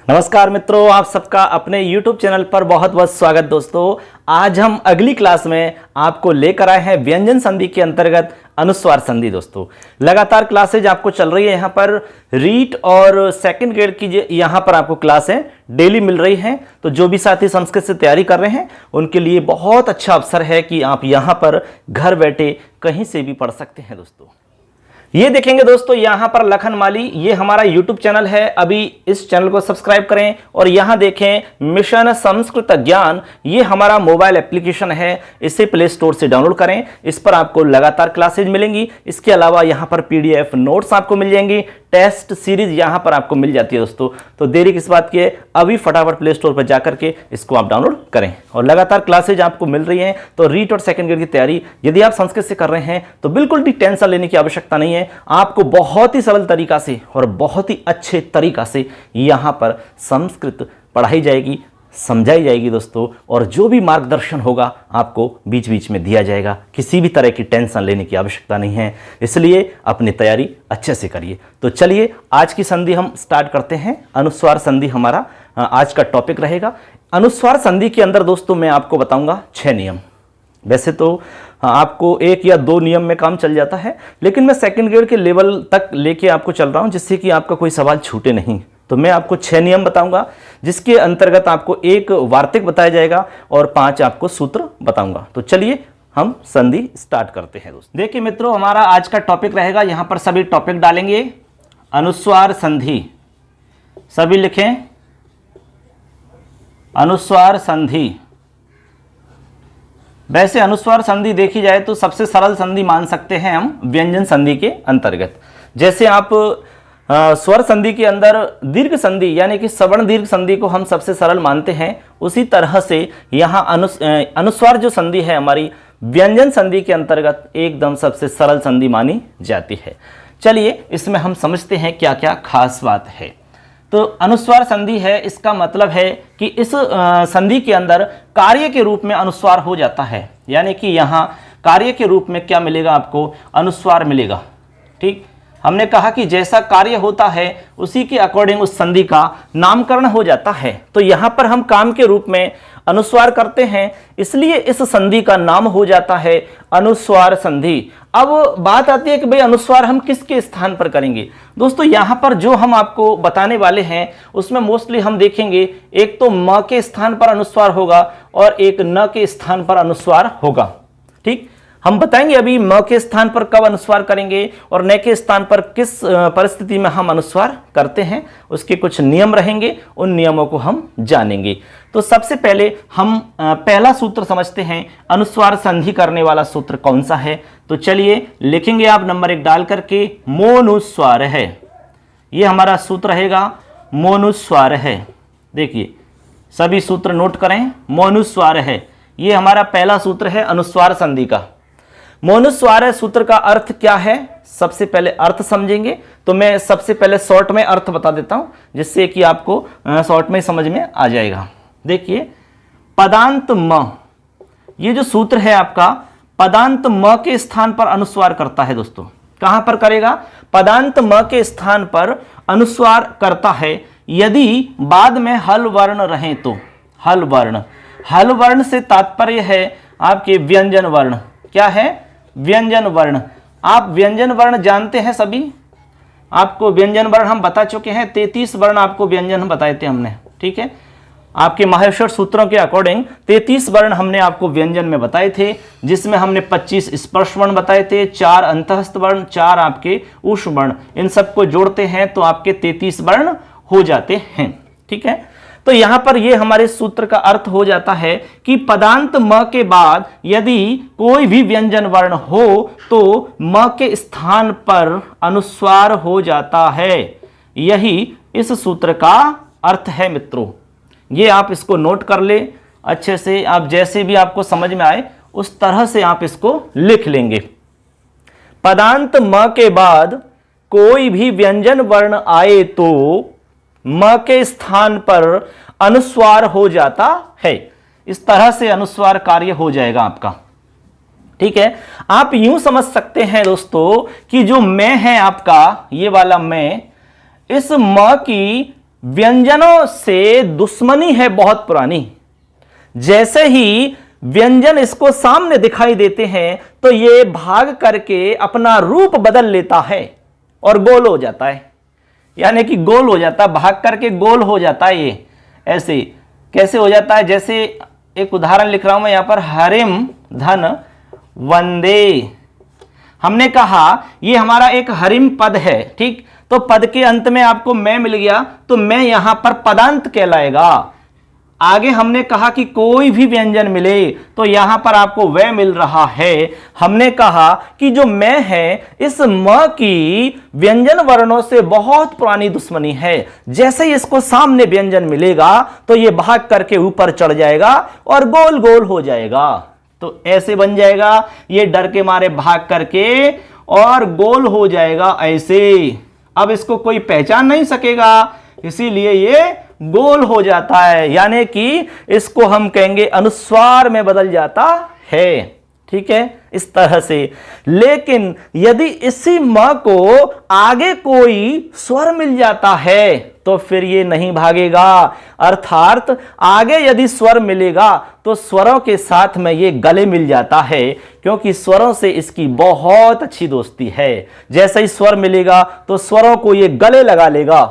नमस्कार मित्रों, आप सबका अपने YouTube चैनल पर बहुत बहुत स्वागत। दोस्तों, आज हम अगली क्लास में आपको लेकर आए हैं व्यंजन संधि के अंतर्गत अनुस्वार संधि। दोस्तों, लगातार क्लासेज आपको चल रही है यहाँ पर रीट और सेकंड ग्रेड की यहाँ पर आपको क्लासें डेली मिल रही हैं। तो जो भी साथी संस्कृत से तैयारी कर रहे हैं उनके लिए बहुत अच्छा अवसर है कि आप यहाँ पर घर बैठे कहीं से भी पढ़ सकते हैं। दोस्तों, ये देखेंगे दोस्तों, यहाँ पर लखनमाली, ये हमारा YouTube चैनल है। अभी इस चैनल को सब्सक्राइब करें और यहाँ देखें मिशन संस्कृत ज्ञान, ये हमारा मोबाइल एप्लीकेशन है। इसे प्ले स्टोर से डाउनलोड करें। इस पर आपको लगातार क्लासेज मिलेंगी। इसके अलावा यहाँ पर PDF नोट्स आपको मिल जाएंगी, टेस्ट सीरीज यहाँ पर आपको मिल जाती है। दोस्तों, तो देरी किस बात की है, अभी फटाफट प्ले स्टोर पर जाकर के इसको आप डाउनलोड करें। और लगातार क्लासेज आपको मिल रही हैं। तो रीट और सेकंड ग्रेड की तैयारी यदि आप संस्कृत से कर रहे हैं तो बिल्कुल भी टेंशन लेने की आवश्यकता नहीं है। आपको बहुत ही सरल तरीका से और बहुत ही अच्छे तरीका से यहाँ पर संस्कृत पढ़ाई जाएगी, समझाई जाएगी। दोस्तों, और जो भी मार्गदर्शन होगा आपको बीच बीच में दिया जाएगा। किसी भी तरह की टेंशन लेने की आवश्यकता नहीं है, इसलिए अपनी तैयारी अच्छे से करिए। तो चलिए आज की संधि हम स्टार्ट करते हैं। अनुस्वार संधि हमारा आज का टॉपिक रहेगा। अनुस्वार संधि के अंदर दोस्तों मैं आपको बताऊंगा 6 नियम। वैसे तो आपको 1 या 2 नियम में काम चल जाता है, लेकिन मैं सेकंड ग्रेड के लेवल तक लेके आपको चल रहा हूं जिससे कि आपका कोई सवाल छूटे नहीं। तो मैं आपको 6 नियम बताऊंगा, जिसके अंतर्गत आपको 1 वार्तिक बताया जाएगा और 5 आपको सूत्र बताऊंगा। तो चलिए हम संधि स्टार्ट करते हैं। दोस्तों, देखिए मित्रों, हमारा आज का टॉपिक रहेगा, यहां पर सभी टॉपिक डालेंगे। अनुस्वार संधि, सभी लिखें, अनुस्वार संधि। वैसे अनुस्वार संधि देखी जाए तो सबसे सरल संधि मान सकते हैं हम व्यंजन संधि के अंतर्गत। जैसे आप स्वर संधि के अंदर दीर्घ संधि यानी कि सवर्ण दीर्घ संधि को हम सबसे सरल मानते हैं, उसी तरह से यहाँ अनुस्वार जो संधि है हमारी व्यंजन संधि के अंतर्गत एकदम सबसे सरल संधि मानी जाती है। चलिए इसमें हम समझते हैं क्या क्या खास बात है। तो अनुस्वार संधि है, इसका मतलब है कि इस संधि के अंदर कार्य के रूप में अनुस्वार हो जाता है। यानी कि यहाँ कार्य के रूप में क्या मिलेगा, आपको अनुस्वार मिलेगा। ठीक, हमने कहा कि जैसा कार्य होता है उसी के अकॉर्डिंग उस संधि का नामकरण हो जाता है। तो यहाँ पर हम काम के रूप में अनुस्वार करते हैं, इसलिए इस संधि का नाम हो जाता है अनुस्वार संधि। अब बात आती है कि भाई अनुस्वार हम किसके स्थान पर करेंगे। दोस्तों, यहाँ पर जो हम आपको बताने वाले हैं उसमें मोस्टली हम देखेंगे एक तो म के स्थान पर अनुस्वार होगा और एक न के स्थान पर अनुस्वार होगा। ठीक, हम बताएंगे अभी म के स्थान पर कब अनुस्वार करेंगे और न के स्थान पर किस परिस्थिति में हम अनुस्वार करते हैं। उसके कुछ नियम रहेंगे, उन नियमों को हम जानेंगे। तो सबसे पहले हम पहला सूत्र समझते हैं, अनुस्वार संधि करने वाला सूत्र कौन सा है। तो चलिए लिखेंगे आप नंबर 1 डाल करके, मोनुस्वार है। ये हमारा सूत्र रहेगा, मोनुस्वार है। देखिए सभी सूत्र नोट करें, मोनुस्वार है। ये हमारा पहला सूत्र है अनुस्वार संधि का। मोनुस्वार सूत्र का अर्थ क्या है, सबसे पहले अर्थ समझेंगे। तो मैं सबसे पहले शॉर्ट में अर्थ बता देता हूं, जिससे कि आपको शॉर्ट में समझ में आ जाएगा। देखिए, पदांत म, ये जो सूत्र है आपका पदांत म के स्थान पर अनुस्वार करता है। दोस्तों, कहां पर करेगा, पदांत म के स्थान पर अनुस्वार करता है यदि बाद में हल वर्ण रहे तो। हल वर्ण, हल वर्ण से तात्पर्य है आपके व्यंजन वर्ण। क्या है, व्यंजन वर्ण। आप व्यंजन वर्ण जानते हैं सभी, आपको व्यंजन वर्ण हम बता चुके हैं। 33 वर्ण आपको व्यंजन हम बताए थे हमने। ठीक है, आपके माहेश्वर सूत्रों के अकॉर्डिंग 33 वर्ण हमने आपको व्यंजन में बताए थे, जिसमें हमने 25 स्पर्श वर्ण बताए थे, 4 अंतःस्थ वर्ण, 4 आपके उष्ण वर्ण। इन सबको जोड़ते हैं तो आपके 33 वर्ण हो जाते हैं। ठीक है, तो यहां पर ये हमारे सूत्र का अर्थ हो जाता है कि पदांत म के बाद यदि कोई भी व्यंजन वर्ण हो तो म के स्थान पर अनुस्वार हो जाता है। यही इस सूत्र का अर्थ है मित्रों। ये आप इसको नोट कर ले अच्छे से, आप जैसे भी आपको समझ में आए उस तरह से आप इसको लिख लेंगे। पदांत म के बाद कोई भी व्यंजन वर्ण आए तो म के स्थान पर अनुस्वार हो जाता है। इस तरह से अनुस्वार कार्य हो जाएगा आपका। ठीक है, आप यूं समझ सकते हैं दोस्तों कि जो मैं है आपका, ये वाला मैं, इस म की व्यंजनों से दुश्मनी है बहुत पुरानी। जैसे ही व्यंजन इसको सामने दिखाई देते हैं तो ये भाग करके अपना रूप बदल लेता है और गोल हो जाता है, यानी कि गोल हो जाता है, भाग करके गोल हो जाता है। ये ऐसे कैसे हो जाता है, जैसे एक उदाहरण लिख रहा हूं मैं यहां पर, हरिम धन वंदे। हमने कहा ये हमारा एक हरिम पद है, ठीक, तो पद के अंत में आपको मैं मिल गया तो मैं यहां पर पदांत कहलाएगा। आगे हमने कहा कि कोई भी व्यंजन मिले तो यहां पर आपको वह मिल रहा है। हमने कहा कि जो मैं है इस म की व्यंजन वर्णों से बहुत पुरानी दुश्मनी है। जैसे ही इसको सामने व्यंजन मिलेगा तो ये भाग करके ऊपर चढ़ जाएगा और गोल गोल हो जाएगा। तो ऐसे बन जाएगा, ये डर के मारे भाग करके और गोल हो जाएगा ऐसे। अब इसको कोई पहचान नहीं सकेगा, इसीलिए ये गोल हो जाता है, यानी कि इसको हम कहेंगे अनुस्वार में बदल जाता है। ठीक है, इस तरह से। लेकिन यदि इसी म को आगे कोई स्वर मिल जाता है तो फिर ये नहीं भागेगा। अर्थात आगे यदि स्वर मिलेगा तो स्वरों के साथ में ये गले मिल जाता है, क्योंकि स्वरों से इसकी बहुत अच्छी दोस्ती है। जैसे ही स्वर मिलेगा तो स्वरों को ये गले लगा लेगा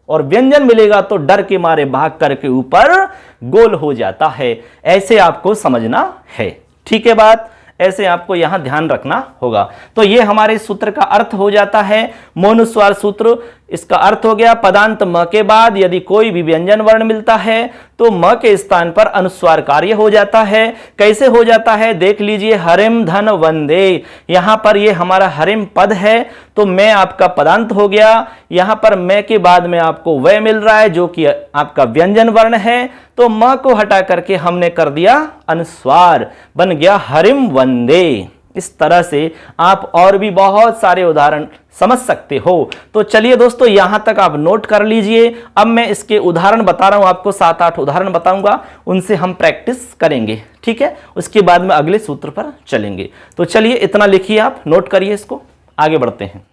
और व्यंजन मिलेगा तो डर के मारे भाग करके ऊपर गोल हो जाता है। ऐसे आपको समझना है, ठीक है बात, ऐसे आपको यहां ध्यान रखना होगा। तो ये हमारे सूत्र का अर्थ हो जाता है, मोनुस्वार सूत्र। इसका अर्थ हो गया, पदांत म के बाद यदि कोई भी व्यंजन वर्ण मिलता है तो म के स्थान पर अनुस्वार कार्य हो जाता है। कैसे हो जाता है देख लीजिए, हरिम धन वंदे, यहां पर ये हमारा हरिम पद है तो मैं आपका पदांत हो गया। यहां पर मैं के बाद में आपको वह मिल रहा है जो कि आपका व्यंजन वर्ण है, तो म को हटा करके हमने कर दिया अनुस्वार, बन गया हरिम वंदे। इस तरह से आप और भी बहुत सारे उदाहरण समझ सकते हो। तो चलिए दोस्तों, यहां तक आप नोट कर लीजिए। अब मैं इसके उदाहरण बता रहा हूं आपको, 7-8 उदाहरण बताऊंगा, उनसे हम प्रैक्टिस करेंगे, ठीक है। उसके बाद में अगले सूत्र पर चलेंगे। तो चलिए इतना लिखिए, आप नोट करिए, इसको आगे बढ़ते हैं।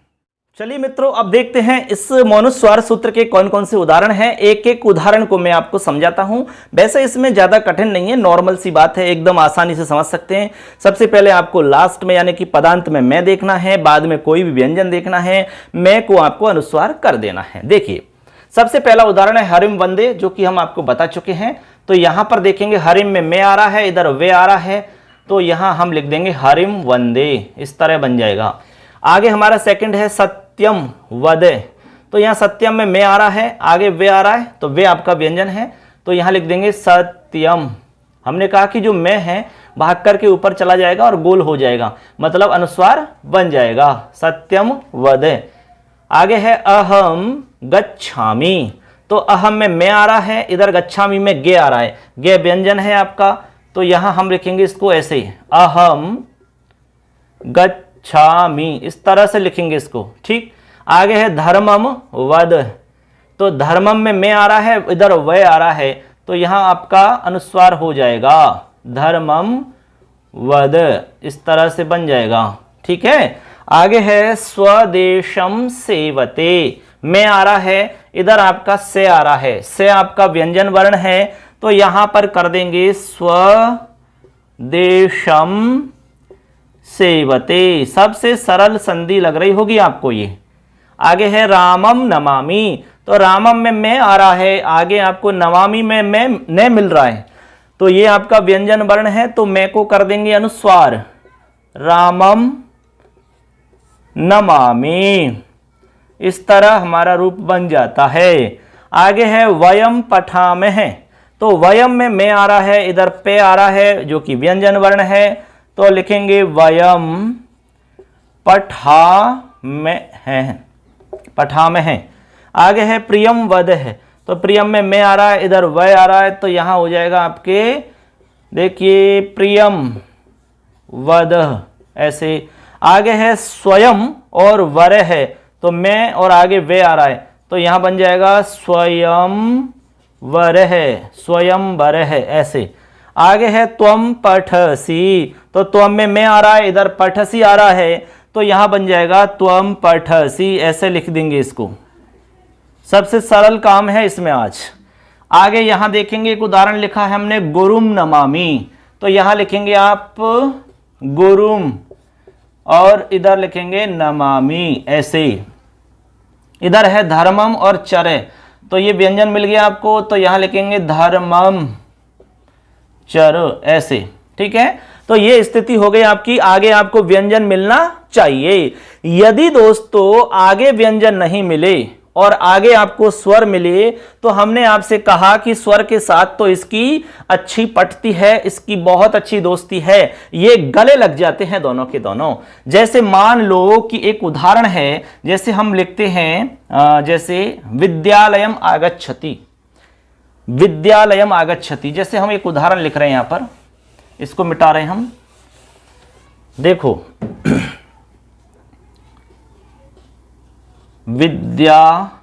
चलिए मित्रों, अब देखते हैं इस मोनुस्वार सूत्र के कौन कौन से उदाहरण हैं। एक एक उदाहरण को मैं आपको समझाता हूं। वैसे इसमें ज्यादा कठिन नहीं है, नॉर्मल सी बात है, एकदम आसानी से समझ सकते हैं। सबसे पहले आपको लास्ट में यानी कि पदांत में मैं देखना है, बाद में कोई भी व्यंजन देखना है, मैं को आपको अनुस्वार कर देना है। देखिए सबसे पहला उदाहरण है हरिम वंदे, जो कि हम आपको बता चुके हैं। तो यहां पर देखेंगे हरिम में मैं आ रहा है, इधर वे आ रहा है, तो यहां हम लिख देंगे हरिम वंदे, इस तरह बन जाएगा। आगे हमारा सेकंड है सत्यम वद, तो यहां सत्यम में मैं आ रहा है, आगे वे आ रहा है, तो वे आपका व्यंजन है, तो यहां लिख देंगे सत्यम। हमने कहा कि जो मैं है भाग करके ऊपर चला जाएगा और गोल हो जाएगा, मतलब अनुस्वार बन जाएगा, सत्यम वद। आगे है अहम गच्छामि, तो अहम में मैं आ रहा है, इधर गच्छामि में गे आ रहा है, गे व्यंजन है आपका, तो यहां हम लिखेंगे इसको ऐसे, अहम गच्छामि, इस तरह से लिखेंगे इसको, ठीक। आगे है धर्मम वद, तो धर्मम में मैं आ रहा है, इधर वह आ रहा है, तो यहां आपका अनुस्वार हो जाएगा धर्मम वद, इस तरह से बन जाएगा, ठीक है। आगे है स्वदेशम सेवते, मैं आ रहा है, इधर आपका से आ रहा है, से आपका व्यंजन वर्ण है, तो यहां पर कर देंगे स्वदेशम सेवते। सबसे सरल संधि लग रही होगी आपको ये। आगे है रामम नमामि, तो रामम में मैं आ रहा है, आगे आपको नमामि में मैं न मिल रहा है, तो ये आपका व्यंजन वर्ण है, तो मैं को कर देंगे अनुस्वार, रामम नमामि, इस तरह हमारा रूप बन जाता है। आगे है वयम पठामहे, तो वयम में मैं आ रहा है, इधर पे आ रहा है जो कि व्यंजन वर्ण है, तो लिखेंगे वयम पठामहे। आगे है प्रियम वद है, तो प्रियम में मैं आ रहा है, इधर वह आ रहा है, तो यहां हो जाएगा आपके, देखिए प्रियम वद, ऐसे। आगे है स्वयं और वर है, तो मैं और आगे वे आ रहा है, तो यहां बन जाएगा स्वयं वर है, स्वयं वर है, ऐसे। आगे है त्वम पठसी, तो त्वम में मैं आ रहा है, इधर पठसी आ रहा है, तो यहां बन जाएगा त्वम पठसी, ऐसे लिख देंगे इसको, सबसे सरल काम है इसमें आज। आगे यहां देखेंगे एक उदाहरण लिखा है हमने, गुरुम नमामि, तो यहां लिखेंगे आप गुरुम और इधर लिखेंगे नमामि, ऐसे। इधर है धर्मम और चरे, तो ये व्यंजन मिल गया आपको, तो यहां लिखेंगे धर्मम चर, ऐसे। ठीक है, तो ये स्थिति हो गई आपकी। आगे आपको व्यंजन मिलना चाहिए। यदि दोस्तों आगे व्यंजन नहीं मिले और आगे आपको स्वर मिले, तो हमने आपसे कहा कि स्वर के साथ तो इसकी अच्छी पटती है, इसकी बहुत अच्छी दोस्ती है, ये गले लग जाते हैं दोनों के दोनों। जैसे मान लो कि एक उदाहरण है, जैसे हम लिखते हैं जैसे विद्यालयम आगच्छति, विद्यालयम आगच्छति, जैसे हम एक उदाहरण लिख रहे हैं यहां पर, इसको मिटा रहे हैं हम। देखो विद्यालयम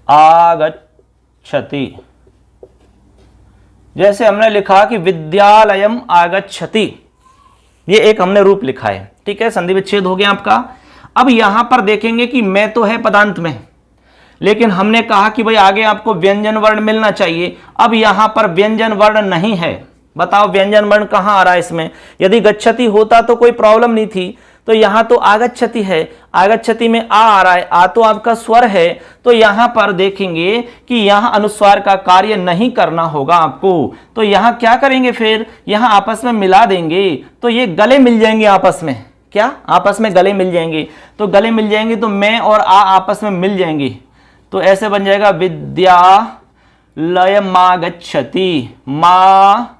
आगच्छति, जैसे हमने लिखा कि विद्यालयम आगच्छति, ये एक हमने रूप लिखा है। ठीक है, संधि विच्छेद हो गया आपका। अब यहां पर देखेंगे कि मैं तो है पदांत में, लेकिन हमने कहा कि भाई आगे आपको व्यंजन वर्ण मिलना चाहिए। अब यहां पर व्यंजन वर्ण नहीं है, बताओ व्यंजन वर्ण कहां आ रहा है इसमें? यदि गच्छति होता तो कोई प्रॉब्लम नहीं थी, तो यहां तो आगच्छति है, आगच्छति में आ रहा है, आ तो आपका स्वर है, तो यहां पर देखेंगे कि यहां अनुस्वार का कार्य नहीं करना होगा आपको। तो यहां क्या करेंगे, फिर यहां आपस में मिला देंगे, तो ये गले मिल जाएंगे आपस में। क्या आपस में गले मिल जाएंगे? तो गले मिल जाएंगे तो मैं और आ आपस में मिल जाएंगे, तो ऐसे बन जाएगा विद्यालय मा गच्छति, मा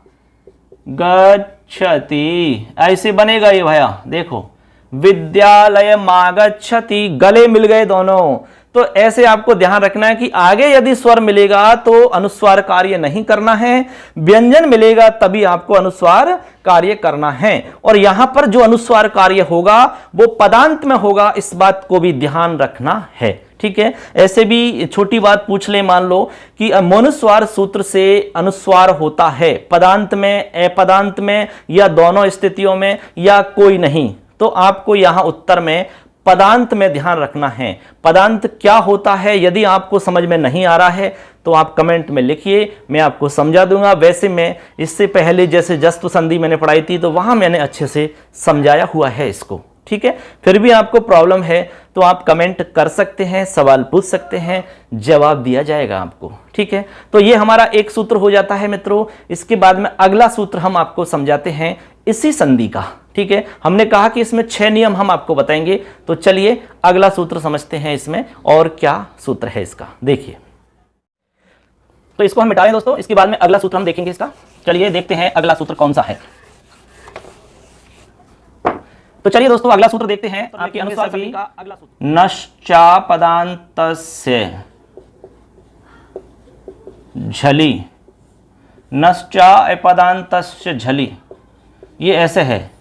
गच्छति, ऐसे बनेगा ये भैया। देखो विद्यालय मा गच्छति, गले मिल गए दोनों। तो ऐसे आपको ध्यान रखना है कि आगे यदि स्वर मिलेगा तो अनुस्वार कार्य नहीं करना है, व्यंजन मिलेगा तभी आपको अनुस्वार कार्य करना है। और यहां पर जो अनुस्वार कार्य होगा वो पदांत में होगा, इस बात को भी ध्यान रखना है। ठीक है, ऐसे भी छोटी बात पूछ ले, मान लो कि मोनुस्वार सूत्र से अनुस्वार होता है पदांत में, अपदांत में, या दोनों स्थितियों में, या कोई नहीं, तो आपको यहां उत्तर में पदांत में ध्यान रखना है। पदांत क्या होता है, यदि आपको समझ में नहीं आ रहा है तो आप कमेंट में लिखिए, मैं आपको समझा दूंगा। वैसे मैं इससे पहले जैसे जस्त संधि मैंने पढ़ाई थी तो वहां मैंने अच्छे से समझाया हुआ है इसको। ठीक है, फिर भी आपको प्रॉब्लम है तो आप कमेंट कर सकते हैं, सवाल पूछ सकते हैं, जवाब दिया जाएगा आपको। ठीक है, तो ये हमारा एक सूत्र हो जाता है मित्रों। इसके बाद में अगला सूत्र हम आपको समझाते हैं इसी संधि का। ठीक है, हमने कहा कि इसमें 6 नियम हम आपको बताएंगे, तो चलिए अगला सूत्र समझते हैं इसमें और क्या सूत्र है इसका। देखिए, तो इसको हम मिटा लें दोस्तों, इसके बाद में अगला सूत्र हम देखेंगे इसका। चलिए देखते हैं अगला सूत्र कौन सा है। तो चलिए दोस्तों अगला सूत्र देखते हैं। आपके अनुसार भी अगला सूत्र, नश्चा पदान्तस्य झलि, नश्चा अपदान्तस्य झलि, ये ऐसे है,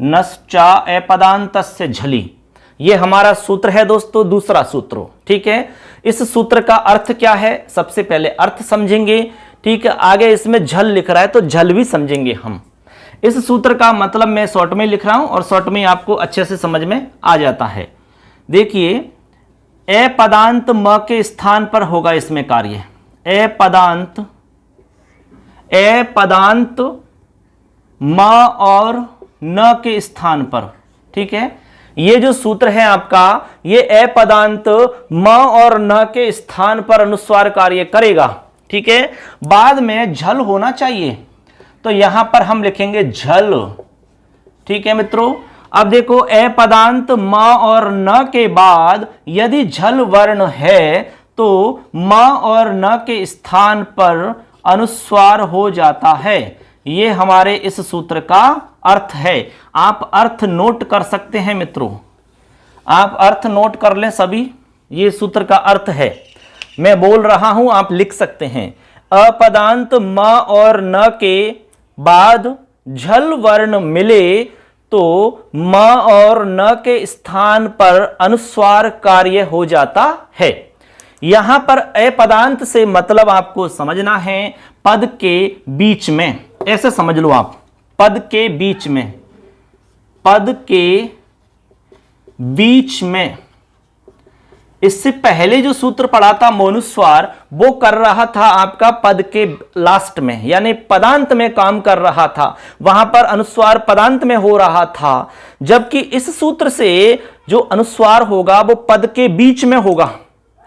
नश्चा अपदान्तस्य झलि, ये हमारा सूत्र है दोस्तों, दूसरा सूत्र। ठीक है, इस सूत्र का अर्थ क्या है, सबसे पहले अर्थ समझेंगे। ठीक है, आगे इसमें झल लिख रहा है तो झल भी समझेंगे हम। इस सूत्र का मतलब मैं शॉर्ट में लिख रहा हूं और शॉर्ट में आपको अच्छे से समझ में आ जाता है। देखिए, अपदांत म के स्थान पर होगा इसमें कार्य, अपदांत म और न के स्थान पर। ठीक है, ये जो सूत्र है आपका, ये अपदांत म और न के स्थान पर अनुस्वार कार्य करेगा। ठीक है, बाद में झल होना चाहिए, तो यहां पर हम लिखेंगे झल। ठीक है मित्रों, अब देखो अपदांत म और न के बाद यदि झल वर्ण है तो म और न के स्थान पर अनुस्वार हो जाता है। ये हमारे इस सूत्र का अर्थ है। आप अर्थ नोट कर सकते हैं मित्रों, आप अर्थ नोट कर लें सभी। ये सूत्र का अर्थ है, मैं बोल रहा हूं, आप लिख सकते हैं। अपदांत म और न के बाद झल वर्ण मिले तो म और न के स्थान पर अनुस्वार कार्य हो जाता है। यहां पर अपदांत से मतलब आपको समझना है पद के बीच में, ऐसे समझ लो आप, पद के बीच में, पद के बीच में। इससे पहले जो सूत्र पढ़ा था मोनुस्वार, वो कर रहा था आपका पद के लास्ट में, यानी पदांत में काम कर रहा था, वहां पर अनुस्वार पदांत में हो रहा था। जबकि इस सूत्र से जो अनुस्वार होगा वो पद के बीच में होगा,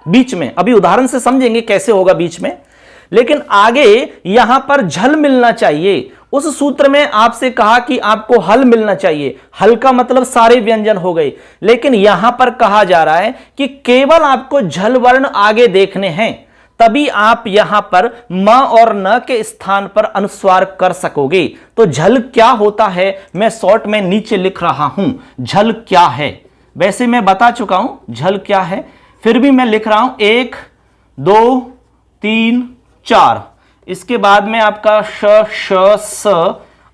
बीच में। अभी उदाहरण से समझेंगे कैसे होगा बीच में, लेकिन आगे यहां पर झल मिलना चाहिए। उस सूत्र में आपसे कहा कि आपको हल मिलना चाहिए, हल का मतलब सारे व्यंजन हो गए, लेकिन यहां पर कहा जा रहा है कि केवल आपको झल वर्ण आगे देखने हैं, तभी आप यहां पर म और न के स्थान पर अनुस्वार कर सकोगे। तो झल क्या होता है मैं शॉर्ट में नीचे लिख रहा हूं, झल क्या है। वैसे मैं बता चुका हूं झल क्या है, फिर भी मैं लिख रहा हूं 1 2 3 4। इसके बाद में आपका श श स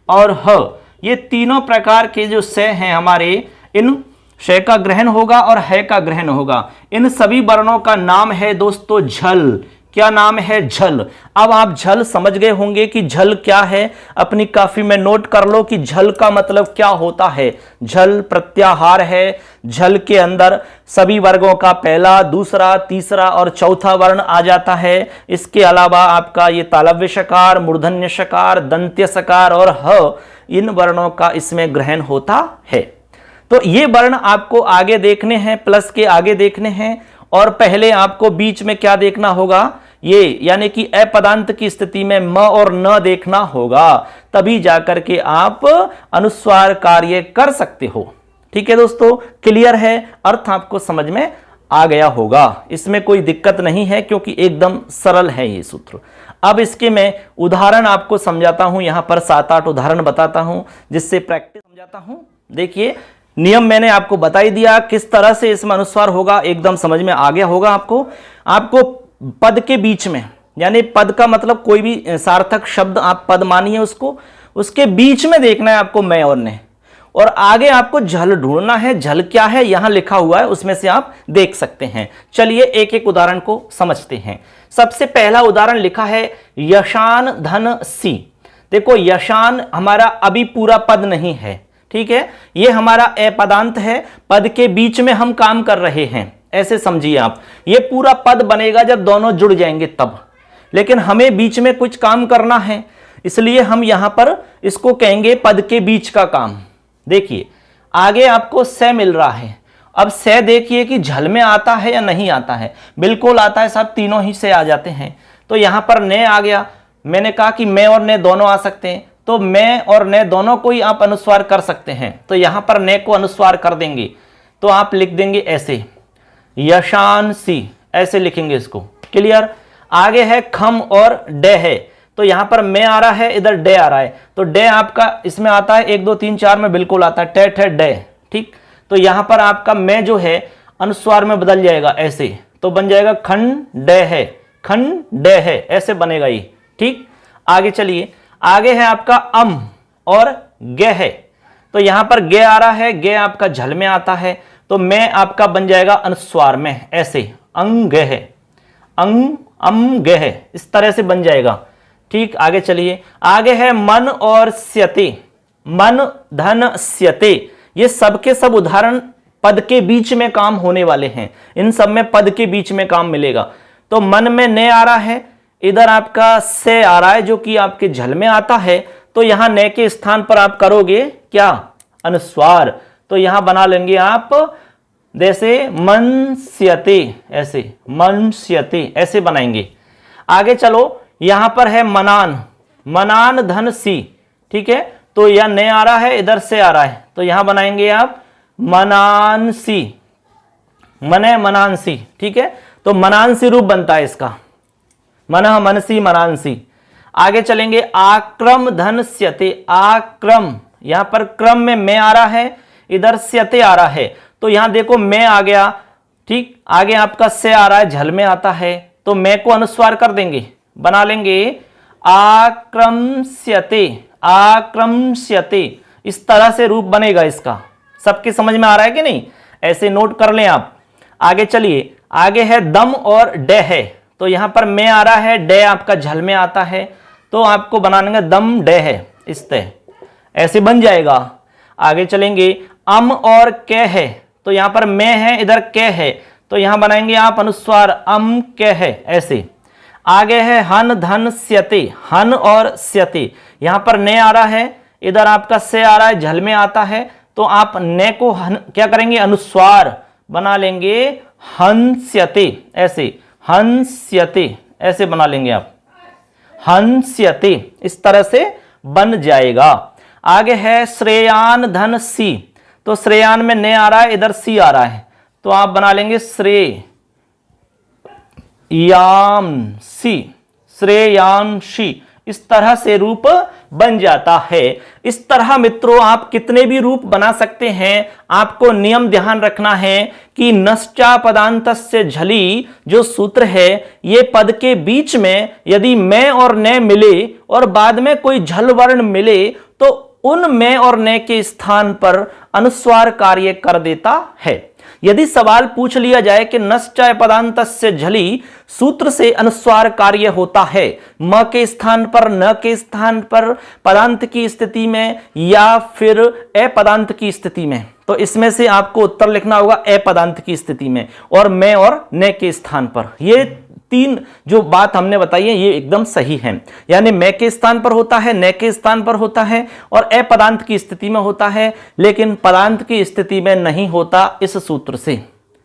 और ह, ये तीनों प्रकार के जो स हैं हमारे, इन श का ग्रहण होगा और ह का ग्रहण होगा। इन सभी वर्णों का नाम है दोस्तों झल। क्या नाम है? झल। अब आप झल समझ गए होंगे कि झल क्या है। अपनी कॉपी में नोट कर लो कि झल का मतलब क्या होता है। झल प्रत्याहार है। झल के अंदर सभी वर्गों का पहला, दूसरा, तीसरा और चौथा वर्ण आ जाता है। इसके अलावा आपका ये तालव्य शकार, मूर्धन्य शकार, दंत्य शकार और ह, इन वर्णों का इसमें ग्रहण होता है। तो ये वर्ण आपको आगे देखने हैं, प्लस के आगे देखने हैं, और पहले आपको बीच में क्या देखना होगा, ये यानी कि अपदांत की स्थिति में म और न देखना होगा, तभी जाकर के आप अनुस्वार कार्य कर सकते हो। ठीक है दोस्तों, क्लियर है? अर्थ आपको समझ में आ गया होगा, इसमें कोई दिक्कत नहीं है क्योंकि एकदम सरल है ये सूत्र। अब इसके मैं उदाहरण आपको समझाता हूं, यहां पर 7-8 उदाहरण बताता हूं जिससे प्रैक्टिस समझाता हूं। देखिए, नियम मैंने आपको बता ही दिया, किस तरह से इसमें अनुस्वार होगा एकदम समझ में आ गया होगा आपको पद के बीच में, यानी पद का मतलब कोई भी सार्थक शब्द आप पद मानिए उसको, उसके बीच में देखना है आपको मैं और ने, और आगे आपको झल ढूंढना है। झल क्या है यहां लिखा हुआ है, उसमें से आप देख सकते हैं। चलिए एक एक उदाहरण को समझते हैं। सबसे पहला उदाहरण लिखा है यशान धन सी। देखो, यशान हमारा अभी पूरा पद नहीं है, ठीक है, ये हमारा अपदांत है, पद के बीच में हम काम कर रहे हैं, ऐसे समझिए आप। ये पूरा पद बनेगा जब दोनों जुड़ जाएंगे तब, लेकिन हमें बीच में कुछ काम करना है, इसलिए हम यहां पर इसको कहेंगे पद के बीच का काम। देखिए, आगे आपको स मिल रहा है। अब स देखिए कि झल में आता है या नहीं आता है। बिल्कुल आता है साहब, तीनों ही से आ जाते हैं। तो यहां पर ने आ गया। मैंने कहा कि मैं और ने दोनों आ सकते हैं, तो मैं और ने दोनों को ही आप अनुस्वार कर सकते हैं। तो यहां पर ने को अनुस्वार कर देंगे, तो आप लिख देंगे ऐसे यशान सी, ऐसे लिखेंगे इसको। क्लियर? आगे है खम और डे है, तो यहां पर मैं आ रहा है, इधर डे आ रहा है, तो डे आपका इसमें आता है 1 2 3 4 में बिल्कुल आता है, टे ठे डे। ठीक, तो यहां पर आपका मैं जो है अनुस्वार में बदल जाएगा ऐसे, तो बन जाएगा खन डे है, खन डे है, ऐसे बनेगा ये। ठीक, आगे चलिए, आगे है आपका अम और गे है, तो यहां पर गे आ रहा है, गे आपका झल में आता है, तो मैं आपका बन जाएगा अनुस्वार में ऐसे, अंग है, अंग अम गे है, इस तरह से बन जाएगा। ठीक, आगे चलिए, आगे है मन और स्यते, मन धन स्यते। ये सब के सब उदाहरण पद के बीच में काम होने वाले हैं, इन सब में पद के बीच में काम मिलेगा। तो मन में ने आ रहा है, इधर आपका से आ रहा है जो कि आपके झल में आता है, तो यहां ने के स्थान पर आप करोगे क्या, अनुस्वार। तो यहां बना लेंगे आप जैसे मनस्यते, ऐसे मनस्यते, ऐसे बनाएंगे। आगे चलो, यहां पर है मनान, मनान धन सी। ठीक है, तो यह ने आ रहा है, इधर से आ रहा है, तो यहां बनाएंगे आप मनानसी, मने मनानसी। ठीक है, तो मनानसी रूप बनता है इसका, मन मनसी मनानसी। आगे चलेंगे, आक्रम धन स्यते, आक्रम, यहां पर क्रम में मैं आ रहा है, इधर स्यते आ रहा है, तो यहां देखो मैं आ गया। ठीक, आगे आपका से आ रहा है, झल में आता है, तो मैं को अनुस्वार कर देंगे, बना लेंगे आक्रमस्यते, आक्रमस्यते। इस तरह से रूप बनेगा इसका। सबके समझ में आ रहा है कि नहीं? ऐसे नोट कर लें आप। आगे चलिए, आगे है दम और डे है, तो यहां पर मैं आ रहा है, डे आपका झल में आता है, तो आपको बनाना दम डे है, इस तरह ऐसे बन जाएगा। आगे चलेंगे, अम और कै है, तो यहां पर मैं है, इधर के है, तो यहां बनाएंगे आप अनुस्वार अम के है, ऐसे। आगे है हन धन स्यते, हन और स्यते, यहां पर ने आ रहा है, इधर आपका से आ रहा है, झल में आता है, तो आप ने को हन क्या करेंगे, अनुस्वार बना लेंगे हंस्यते, ऐसे हंस्यते, ऐसे बना लेंगे आप, हंस्यते, इस तरह से बन जाएगा। आगे है श्रेयान धन सी, तो श्रेयान में ने आ रहा है, इधर सी आ रहा है, तो आप बना लेंगे श्रेयाम सी, श्रेयांशी, इस तरह से रूप बन जाता है। इस तरह मित्रों आप कितने भी रूप बना सकते हैं। आपको नियम ध्यान रखना है कि नश्चा पदांतस्य झली जो सूत्र है, ये पद के बीच में यदि मैं और ने मिले और बाद में कोई झल वर्ण मिले तो उन में और ने के स्थान पर अनुस्वार कार्य कर देता है। यदि सवाल पूछ लिया जाए कि नश्चय पदांतस्य झली सूत्र से अनुस्वार कार्य होता है म के स्थान पर, न के स्थान पर, पदांत की स्थिति में या फिर अपदांत की स्थिति में, तो इसमें से आपको उत्तर लिखना होगा अपदांत की स्थिति में और मैं और ने के स्थान पर। ये तीन जो बात हमने बताई है ये एकदम सही है, यानी मैं के स्थान पर होता है, ने के स्थान पर होता है और अपदांत की स्थिति में होता है, लेकिन पदांत की स्थिति में नहीं होता इस सूत्र से।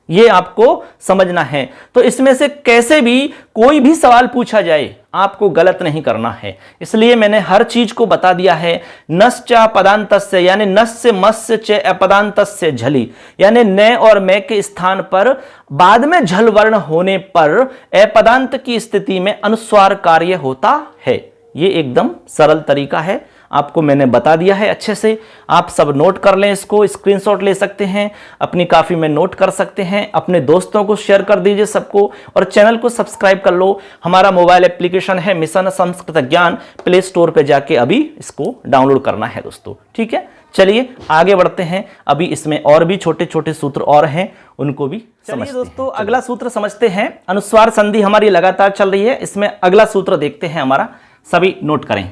ये आपको समझना है। तो इसमें से कैसे भी कोई भी सवाल पूछा जाए आपको गलत नहीं करना है, इसलिए मैंने हर चीज को बता दिया है। नश्चा पदांतस्य यानी नस्य मस्य च अपदांतस्य झली, यानी ने और मैं के स्थान पर बाद में झल वर्ण होने पर अपदांत की स्थिति में अनुस्वार कार्य होता है। ये एकदम सरल तरीका है, आपको मैंने बता दिया है अच्छे से। आप सब नोट कर लें, इसको स्क्रीनशॉट ले सकते हैं, अपनी कॉपी में नोट कर सकते हैं, अपने दोस्तों को शेयर कर दीजिए सबको, और चैनल को सब्सक्राइब कर लो। हमारा मोबाइल एप्लीकेशन है मिशन संस्कृत ज्ञान, प्ले स्टोर पे जाके अभी इसको डाउनलोड करना है दोस्तों, ठीक है। चलिए आगे बढ़ते हैं, अभी इसमें और भी छोटे छोटे सूत्र और हैं, उनको भी समझते हैं। दोस्तों अगला सूत्र समझते हैं। अनुस्वार संधि हमारी लगातार चल रही है, इसमें अगला सूत्र देखते हैं हमारा, सभी नोट करें।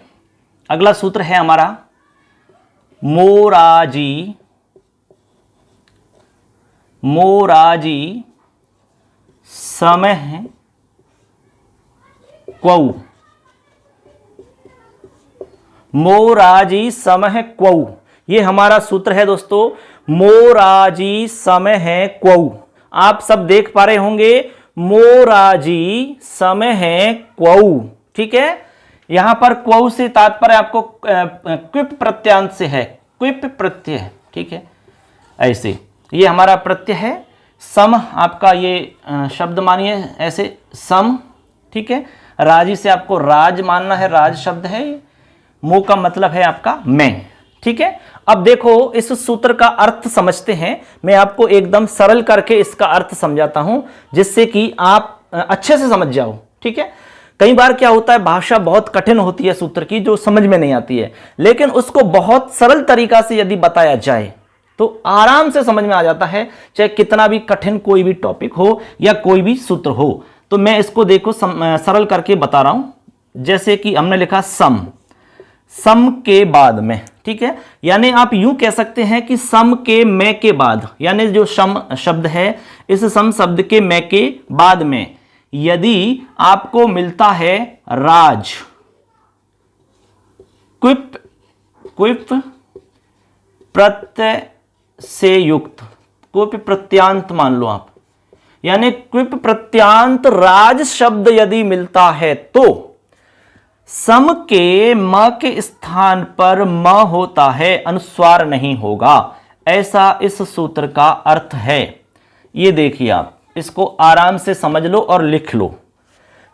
अगला सूत्र है हमारा मोराजी, मोराजी समह क्वौ, मोराजी समह क्वौ, ये हमारा सूत्र है दोस्तों। मोराजी समह क्वौ, आप सब देख पा रहे होंगे, मोराजी समह क्वौ, ठीक है। यहां पर क्वौ से तात्पर्य आपको क्विप प्रत्यांत से है, क्विप प्रत्यय, ठीक है। ऐसे ये हमारा प्रत्यय है। सम आपका ये शब्द मानिए ऐसे सम, ठीक है। राजी से आपको राज मानना है, राज शब्द है। मो का मतलब है आपका मैं, ठीक है। अब देखो इस सूत्र का अर्थ समझते हैं। मैं आपको एकदम सरल करके इसका अर्थ समझाता हूं जिससे कि आप अच्छे से समझ जाओ, ठीक है। कई बार क्या होता है, भाषा बहुत कठिन होती है सूत्र की, जो समझ में नहीं आती है, लेकिन उसको बहुत सरल तरीका से यदि बताया जाए तो आराम से समझ में आ जाता है, चाहे कितना भी कठिन कोई भी टॉपिक हो या कोई भी सूत्र हो। तो मैं इसको देखो सरल करके बता रहा हूं। जैसे कि हमने लिखा सम, सम के बाद में, ठीक है। यानी आप यूं कह सकते हैं कि सम के मैं के बाद, यानी जो सम शब्द है, इस सम शब्द के मैं के बाद में यदि आपको मिलता है राज, क्विप, क्विप प्रत्यय से युक्त, क्विप प्रत्यांत मान लो आप, यानी क्विप प्रत्यांत राज शब्द यदि मिलता है तो सम के म के स्थान पर म होता है, अनुस्वार नहीं होगा। ऐसा इस सूत्र का अर्थ है। ये देखिए आप इसको आराम से समझ लो और लिख लो।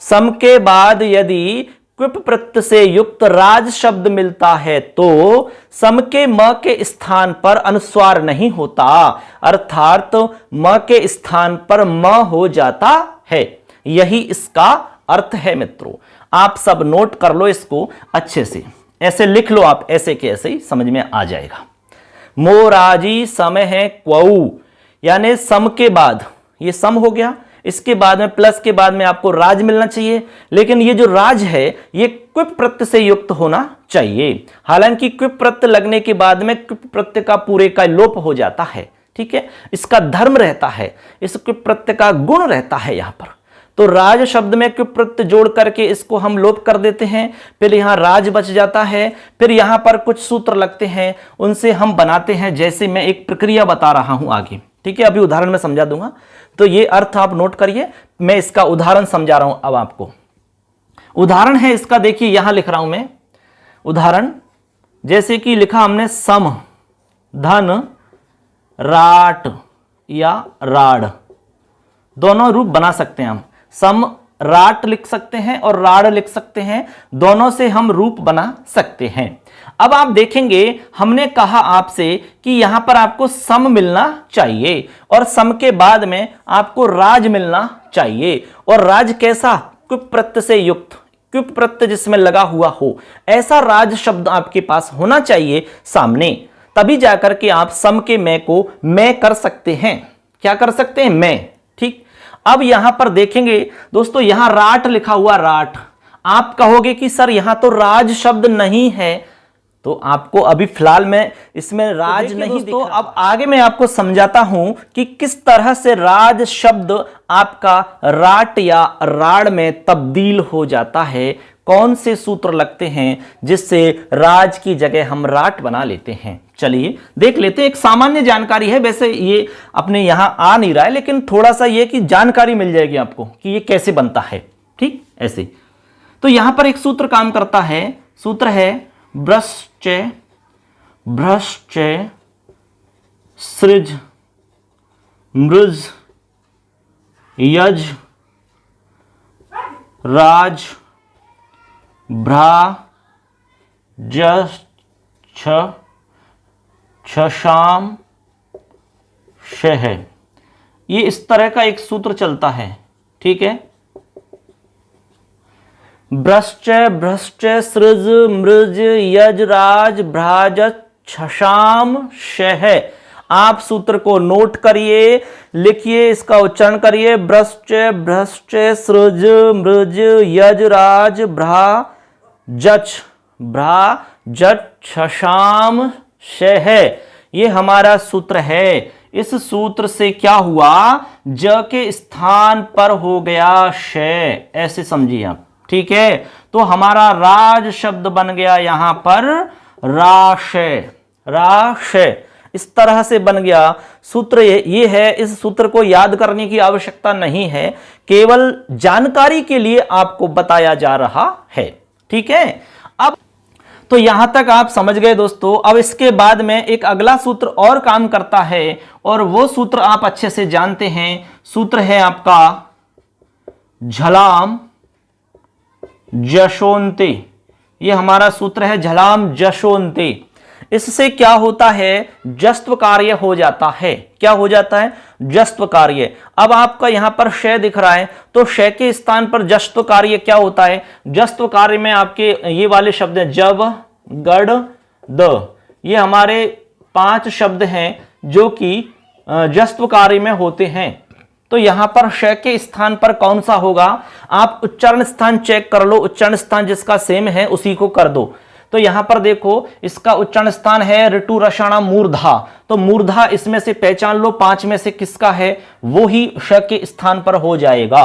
सम के बाद यदि क्विप प्रत्यय से युक्त राज शब्द मिलता है तो सम के म के स्थान पर अनुस्वार नहीं होता, अर्थात म के स्थान पर म हो जाता है। यही इसका अर्थ है मित्रों। आप सब नोट कर लो इसको अच्छे से, ऐसे लिख लो आप, ऐसे के ऐसे ही समझ में आ जाएगा। मोराजी समय क्वौ, यानी सम के बाद, ये सम हो गया, इसके बाद में प्लस के बाद में आपको राज मिलना चाहिए, लेकिन ये जो राज है ये क्विप प्रत्यय से युक्त होना चाहिए। हालांकि क्विप प्रत्यय लगने के बाद में क्विप प्रत्यय का पूरे का लोप हो जाता है, ठीक है, इसका धर्म रहता है, इस क्विप प्रत्यय का गुण रहता है यहां पर। तो राज शब्द में क्विप प्रत्यय जोड़ करके इसको हम लोप कर देते हैं, फिर यहां राज बच जाता है, फिर यहां पर कुछ सूत्र लगते हैं, उनसे हम बनाते हैं, जैसे मैं एक प्रक्रिया बता रहा हूं आगे, ठीक है, अभी उदाहरण में समझा दूंगा। तो ये अर्थ आप नोट करिए, मैं इसका उदाहरण समझा रहा हूं अब आपको। उदाहरण है इसका, देखिए यहां लिख रहा हूं मैं उदाहरण, जैसे कि लिखा हमने सम धन राट या राड, दोनों रूप बना सकते हैं हम। सम राट लिख सकते हैं और राड लिख सकते हैं, दोनों से हम रूप बना सकते हैं। अब आप देखेंगे हमने कहा आपसे कि यहां पर आपको सम मिलना चाहिए और सम के बाद में आपको राज मिलना चाहिए। और राज कैसा? क्विप प्रत्यय से युक्त, क्विप प्रत्यय जिसमें लगा हुआ हो, ऐसा राज शब्द आपके पास होना चाहिए सामने, तभी जाकर के आप सम के मैं को मैं कर सकते हैं। क्या कर सकते हैं? मैं। ठीक, अब यहां पर देखेंगे दोस्तों, यहां राट लिखा हुआ, राट। आप कहोगे कि सर यहां तो राज शब्द नहीं है, तो आपको अभी फिलहाल में इसमें राज नहीं दिख रहा। अब आगे मैं आपको समझाता हूं कि किस तरह से राज शब्द आपका राट या राड में तब्दील हो जाता है, कौन से सूत्र लगते हैं जिससे राज की जगह हम राट बना लेते हैं। चलिए देख लेते हैं, एक सामान्य जानकारी है, वैसे ये अपने यहां आ नहीं रहा है, लेकिन थोड़ा सा ये कि जानकारी मिल जाएगी आपको कि ये कैसे बनता है। ठीक, ऐसे तो यहां पर एक सूत्र काम करता है, सूत्र है ब्रश्चय भ्रश्चय सृज मृज यज राज भ्रा जश छशाम शह। ये इस तरह का एक सूत्र चलता है। ठीक है, भ्रश्चय भ्रश्चय सृज मृज यज राज भ्राज छशाम शह। आप सूत्र को नोट करिए, लिखिए, इसका उच्चारण करिए, भ्रश्चय भ्रश्चय सृज मृज यज राज भ्रा जच छशाम शह। ये हमारा सूत्र है। इस सूत्र से क्या हुआ? ज के स्थान पर हो गया शय, ऐसे समझिए आप। ठीक है, तो हमारा राज शब्द बन गया यहां पर राशय, राशय इस तरह से बन गया। सूत्र ये है, इस सूत्र को याद करने की आवश्यकता नहीं है, केवल जानकारी के लिए आपको बताया जा रहा है। ठीक है, अब तो यहां तक आप समझ गए दोस्तों। अब इसके बाद में एक अगला सूत्र और काम करता है, और वो सूत्र आप अच्छे से जानते हैं। सूत्र है आपका झलाम जशोन्ते। ये हमारा सूत्र है झलाम जशोन्ते। इससे क्या होता है? जस्त्व कार्य हो जाता है। क्या हो जाता है? जस्त्व कार्य। अब आपका यहां पर शय दिख रहा है, तो शय के स्थान पर जस्त्व कार्य क्या होता है? जस्त्व कार्य में आपके ये वाले शब्द हैं, जब गढ़ द। ये हमारे 5 शब्द हैं जो कि जस्त्व कार्य में होते हैं। तो यहां पर शय के स्थान पर कौन सा होगा? आप उच्चारण स्थान चेक कर लो, उच्चारण स्थान जिसका सेम है उसी को कर दो। तो यहां पर देखो, इसका उच्चारण स्थान है ऋतु रसाणा मूर्धा। तो मूर्धा इसमें से पहचान लो, 5 में से किसका है, वो ही श के स्थान पर हो जाएगा।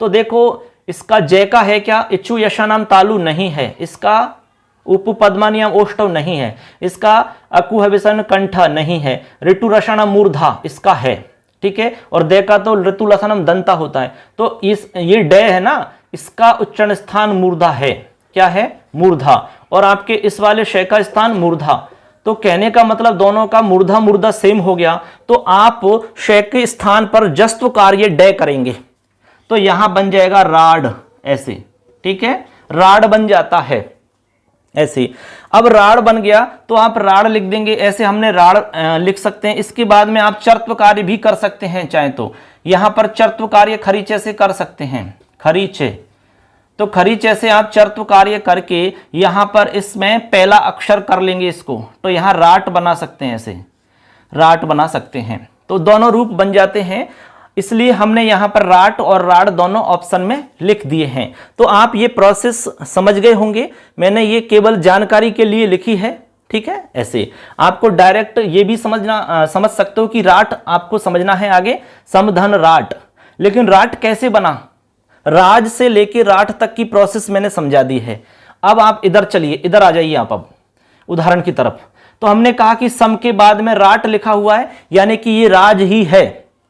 तो देखो, इसका जय का है क्या? इच्छु यशानाम तालु नहीं है, इसका उपपद्मानियम ओष्टव नहीं है, इसका अकुहविसन कंठ नहीं है, ऋतु रसाणा मूर्धा इसका है। ठीक है, और दे का तो ऋतु लसनम दंता होता है। तो ये डे है ना, इसका उच्चारण स्थान मूर्धा है। क्या है? मूर्धा। और आपके इस वाले शय का स्थान मूर्धा। तो कहने का मतलब दोनों का मूर्धा मूर्धा सेम हो गया। तो आप शय के स्थान पर जस्त्व कार्य डे करेंगे, तो यहां बन जाएगा राड, ऐसे। ठीक है, राड बन जाता है ऐसे। अब राड बन गया तो आप राड लिख देंगे, ऐसे हमने राड लिख सकते हैं। इसके बाद में आप चर्त्व कार्य भी कर सकते हैं चाहे तो। यहां पर चर्त्व कार्य खरीचे से कर सकते हैं, खरीचे। तो खरीचे से आप चर्त्व कार्य करके यहां पर इसमें पहला अक्षर कर लेंगे इसको, तो यहां राट बना सकते हैं, ऐसे राट बना सकते हैं। तो दोनों रूप बन जाते हैं, इसलिए हमने यहां पर राट और राड दोनों ऑप्शन में लिख दिए हैं। तो आप ये प्रोसेस समझ गए होंगे। मैंने ये केवल जानकारी के लिए लिखी है, ठीक है। ऐसे आपको डायरेक्ट ये भी समझ सकते हो कि राट आपको समझना है आगे, सम धन राट। लेकिन राट कैसे बना, राज से लेके राट तक की प्रोसेस मैंने समझा दी है। अब आप इधर चलिए, इधर आ जाइए आप अब उदाहरण की तरफ। तो हमने कहा कि सम के बाद में राट लिखा हुआ है, यानी कि ये राज ही है,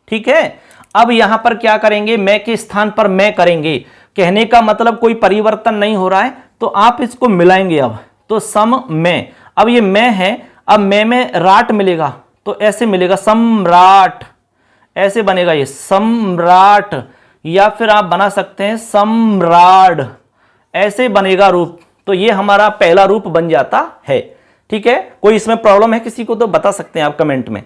ठीक है। अब यहां पर क्या करेंगे, मैं के स्थान पर मैं करेंगे। कहने का मतलब कोई परिवर्तन नहीं हो रहा है, तो आप इसको मिलाएंगे अब। तो सम में, अब ये मैं है, अब मैं में राट मिलेगा, तो ऐसे मिलेगा सम्राट, ऐसे बनेगा ये सम्राट, या फिर आप बना सकते हैं सम्राड, ऐसे बनेगा रूप। तो ये हमारा पहला रूप बन जाता है, ठीक है। कोई इसमें प्रॉब्लम है किसी को तो बता सकते हैं आप कमेंट में।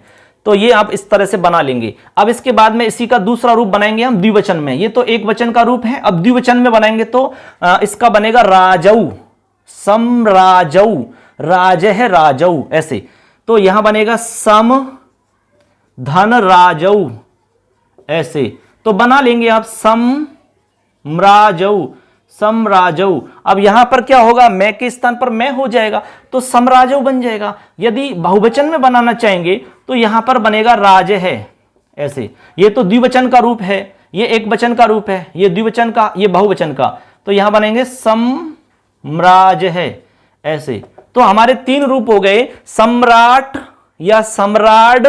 तो ये आप इस तरह से बना लेंगे। अब इसके बाद में इसी का दूसरा रूप बनाएंगे हम द्विवचन में। ये तो एक वचन का रूप है, अब द्विवचन में बनाएंगे तो इसका बनेगा राजऊ, समराजऊ, राज है राजऊ, ऐसे। तो यहां बनेगा सम धन राजऊ, ऐसे। तो बना लेंगे आप समराजऊ, समराजऊ। अब यहां पर क्या होगा, मैं के स्थान पर मैं हो जाएगा, तो समराजऊ बन जाएगा। यदि बहुवचन में बनाना चाहेंगे तो यहां पर बनेगा राज है, ऐसे। ये तो द्विवचन का रूप है, ये एक वचन का रूप है, ये द्विवचन का, ये बहुवचन का। तो यहां बनेंगे सम्राज है, ऐसे। तो हमारे तीन रूप हो गए, सम्राट या सम्राड,